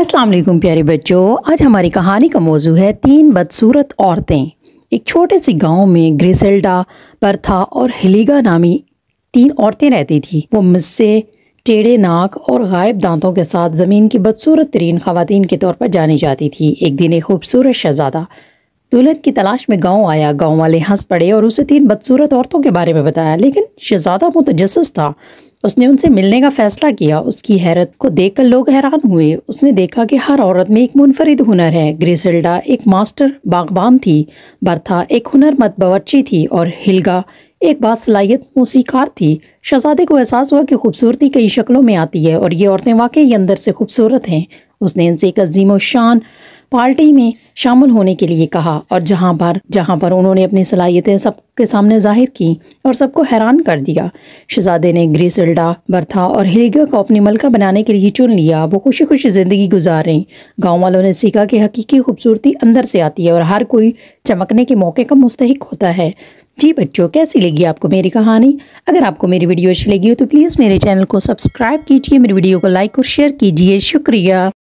अस्सलाम वालेकुम प्यारे बच्चों। आज हमारी कहानी का मौजू है 3 बदसूरत औरतें। एक छोटे से गांव में ग्रिसेल्डा, बर्था और हेलिगा नामी 3 औरतें रहती थी। वो मिस्से, टेढ़े नाक और गायब दांतों के साथ ज़मीन की बदसूरत तरीन ख़वातीन के तौर पर जानी जाती थी। एक दिन एक खूबसूरत शहज़ादा दुल्हन की तलाश में गांव आया। गांव वाले हंस पड़े और उसे 3 बदसूरत औरतों के बारे में बताया, लेकिन शहज़ादा मुतजस्सिस था। उसने उनसे मिलने का फैसला किया। उसकी हैरत को देखकर लोग हैरान हुए। उसने देखा कि हर औरत में एक मुनफरिद हुनर है। ग्रिसेल्डा एक मास्टर बागबान थी, बर्था एक हुनरमंद बावर्ची थी और हिल्गा एक बासलाहियत मौसीकार थी। शहजादे को एहसास हुआ कि खूबसूरती कई शक्लों में आती है और ये औरतें वाकई अंदर से खूबसूरत हैं। उसने इनसे एक अजीम शान पार्टी में शामिल होने के लिए कहा और जहाँ पर उन्होंने अपनी सलाहियतें सबके सामने जाहिर की और सबको हैरान कर दिया। शहजादे ने ग्रिसेल्डा, बर्था और हिल्गा को अपनी मलका बनाने के लिए चुन लिया। वो खुशी खुशी ज़िंदगी गुजार रही। गाँव वालों ने सीखा कि हकीकी खूबसूरती अंदर से आती है और हर कोई चमकने के मौके का मुस्तहिक होता है। जी बच्चों, कैसी लगी आपको मेरी कहानी? अगर आपको मेरी वीडियो अच्छी लगी हो तो प्लीज़ मेरे चैनल को सब्सक्राइब कीजिए, मेरी वीडियो को लाइक और शेयर कीजिए। शुक्रिया।